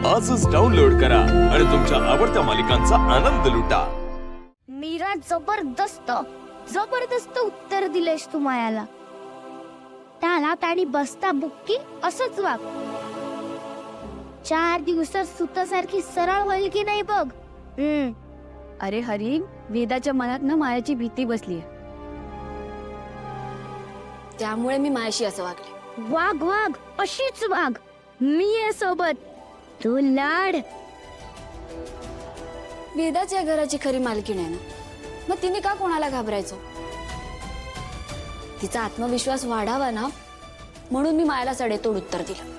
आजच डाउनलोड करा आणि तुमच्या आवडत्या मालिकांचा आनंद लुटा। मीरा जबरदस्त जबरदस्त उत्तर दिलेस तू मायाला। त्याला आणि बसता बुक्की असंच वाग। 4 दिवसात सुतासारखी सरळ होईल की नाही बघ। अरे हरी, वेदाच्या मनात ना मायाची भीती बसली आहे, त्यामुळे मी मायाशी असं वागले। वाग वाग अशीच वाग, मी आहे सोबत, तू लाड। वेदाच्या घराची खरी मालकीण आहे ना, मग तिने का कोणाला घाबरायचं? तिचा आत्मविश्वास वाढावा ना, म्हणून मी मायाला सडेतोड उत्तर दिलं।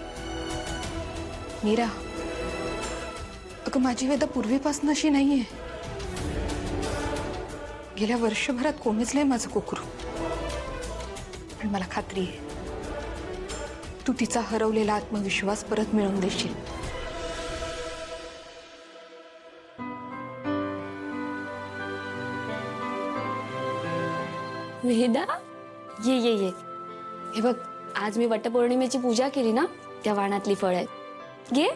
मीरा, अगं माझी वेदा पूर्वीपासून अशी नाहीये। गेल्या वर्षभरात कोमेजलंय माझं कोकरू, पण मला खात्री आहे तू तिचा हरवलेला आत्मविश्वास परत मिळवून देशील। वेदा, ये ये ये, हे बघ, आज मी वटपौर्णिमेची पूजा केली ना, त्या वाणातली फळं आहेत, घे।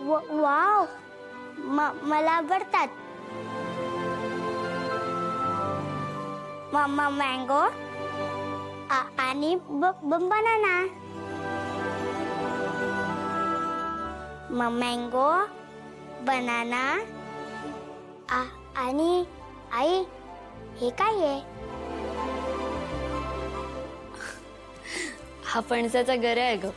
वाव, मला आवडतात। मम्मा मँगो आणि बनाना। मँगो बनाना आणि आई हे काय आहे? हा फणसाचा गरा आहे ग।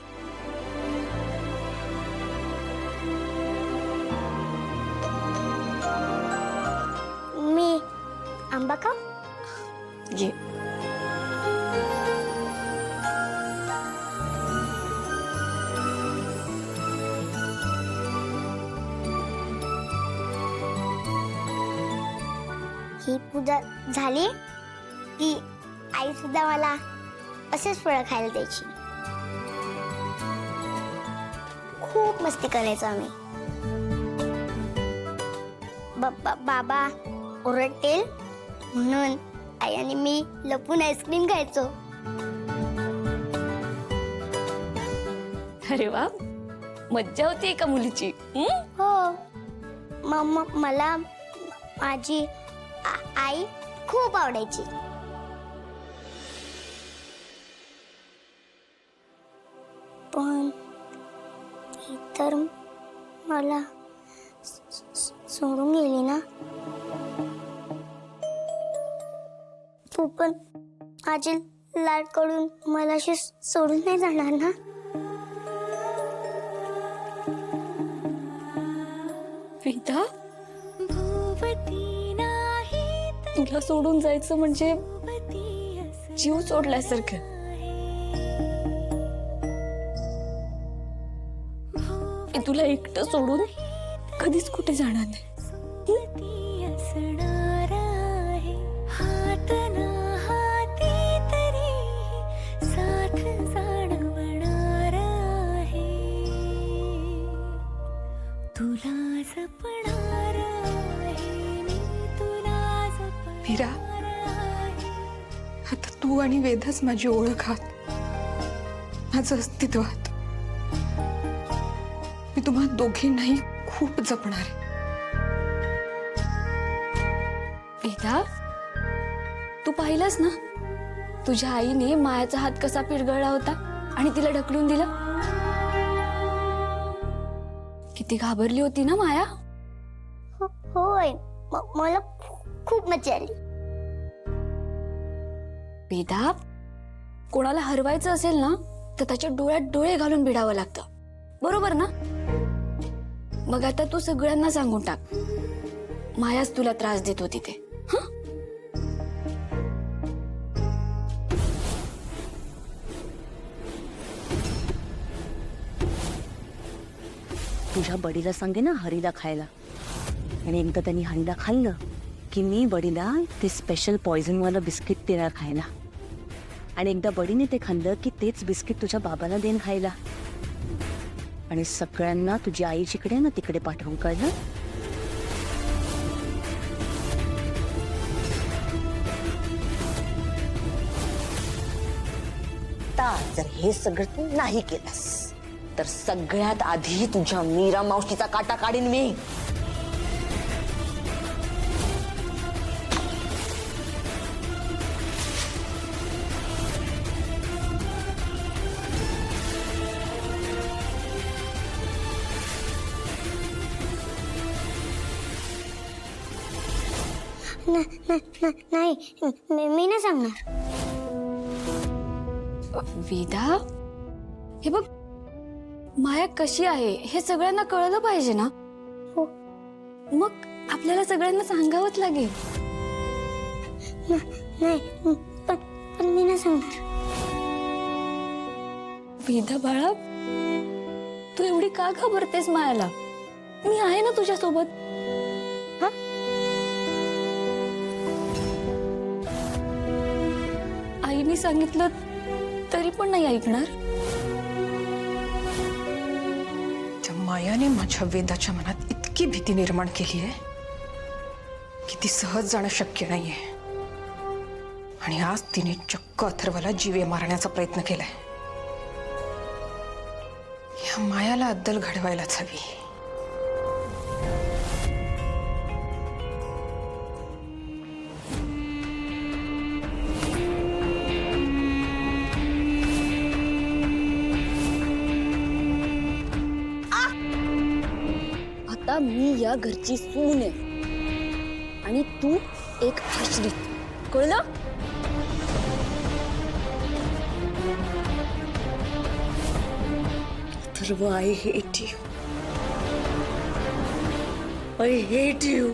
मी आंबा खाऊ? घे। ही पूजा झाली की आई सुद्धा मला असेच फळं खायला द्यायची। खूप मस्ती करायचो आम्ही। बाबा ओरडतील म्हणून आई आणि मी लपून आईस्क्रीम खायचो। अरे वा, मज्जा होती एका मुलीची। हो, मला माझी आई खूप आवडायची। पण ती तर मला सोडून गेली ना। तू पण माझी लाड कडून मला अशी सोडून नाही जाणार ना? वेदा, तुला सोडून जायचं म्हणजे जीव सोडल्यासारखं। मी तुला एकटं सोडून कधीच कुठे जाणार नाही। मीरा, आता तू आणि वेदाच माझी ओळख आहात, माझं अस्तित्व आहात। मी तुम्हा दोघींनाही खूप जपणार आहे। वेदा, तू पाहिलंस ना, तुझ्या आईने मायाचा हात कसा पिरगळला होता आणि तिला ढकलून दिलं। किती घाबरली होती ना माया। होय, मला खूप मजा आली। वेदा, कोणाला हरवायचं असेल ना, तर त्याच्या डोळ्यात डोळे घालून भिडावं लागतं, बरोबर ना? मग आता तू सगळ्यांना सांगून टाक, मायाच तुला त्रास देत होती ते। तुझ्या बडीला सांगे ना हरीला खायला, आणि एकदा त्यांनी हरीला खाल्लं की मी बडीला ते स्पेशल पॉइझन वाला बिस्किट देणार खायला, आणि एकदा बडीने ते खाल्लं की तेच बिस्किट तुझ्या बाबाला देईन खायला, आणि सगळ्यांना तुझी आई जिकडे ना तिकडे पाठवून, कळलं? आता जर हे सगळं तू नाही केलंस तर सगळ्यात आधी तुझ्या मीरा मावशीचा काटा काढीन मी. नाही मी नाही सांगणार. वेदा, हे बघ, माया कशी आहे हे सगळ्यांना कळलं पाहिजे ना. हो. मग आपल्याला सगळ्यांना सांगावंच लागेल. नाही पण मी नाही सांगणार. वेदा बाळा, तू एवढी का घाबरतेस मायाला? मी आहे ना तुझ्या सोबत. हा, आईने सांगितलं तरी पण नाही ऐकणार. त्या मायाने माझ्या वेदाच्या मनात इतकी भीती निर्माण केली आहे की ती सहज जाणं शक्य नाहीये. आणि आज तिने चक्क अथर्वला जीवे मारण्याचा प्रयत्न केलाय. या मायाला अद्दल घडवायलाच हवी. आता मी या घरची सून आहे आणि तू एक आश्रित. कळलं? Atharva, I hate you. I hate you.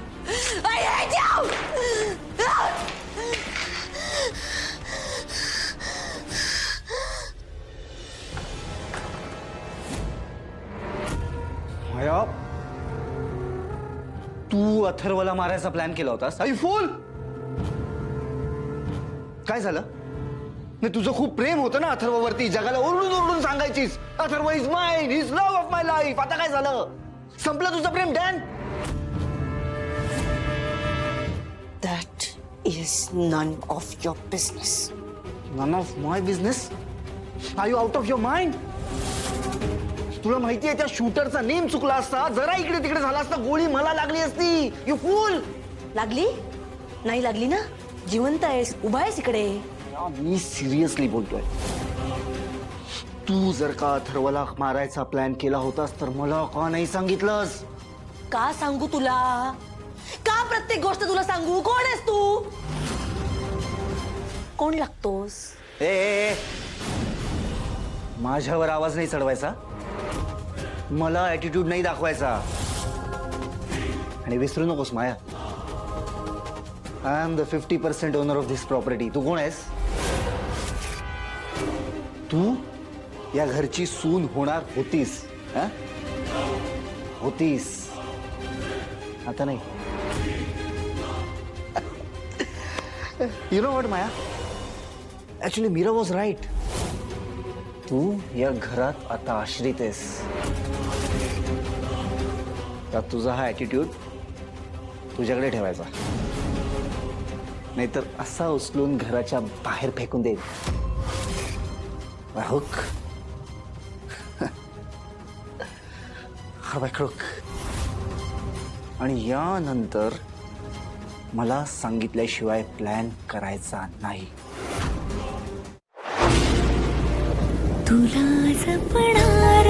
I hate you. Maya, तू अथर्वला मारायचा प्लॅन केला होतास? आई फुल. काय झालं? नाही, तुझं खूप प्रेम होतं ना अथर्ववरती. जगाला ओरडून ओरडून सांगायचीस Atharva is mine, is love of my life. आता काय झालं? संपलं तुझं प्रेम done? That is none of your business. None of my business? Are you out of your mind? तुला माहितीये त्या शूटरचा नेम चुकला असता, जरा इकडे तिकडे झाला असता, गोळी मला लागली असती. You fool. लागली? नाही लागली ना. जिवंत आहेस, उभा आहेस इकडे. मी सिरियसली बोलतोय. तू जर का अथर्वला मारायचा प्लॅन केला होतास तर मला का नाही सांगितलंस? का सांगू तुला? का प्रत्येक गोष्ट तुला सांगू? कोण आहेस तू? कोण लागतोस? ए, माझ्यावर आवाज नाही चढवायचा, मला ऍटिट्यूड नाही दाखवायचा. आणि विसरू नकोस Maya, I am the 50% owner of this property. तू कोण आहेस? तू या घरची सून होणार होतीस. हा? होतीस, आता नाही. You know what Maya, actually Meera was right. तू या घरात आता आश्रित आहेस. तर तुझा हा ऍटिट्यूड तुझ्याकडे ठेवायचा, नाहीतर असा उचलून घराच्या बाहेर फेकून देईल. हुक हरबायक्रुक. आणि यानंतर मला सांगितल्याशिवाय प्लॅन करायचा नाही. तुला जपणार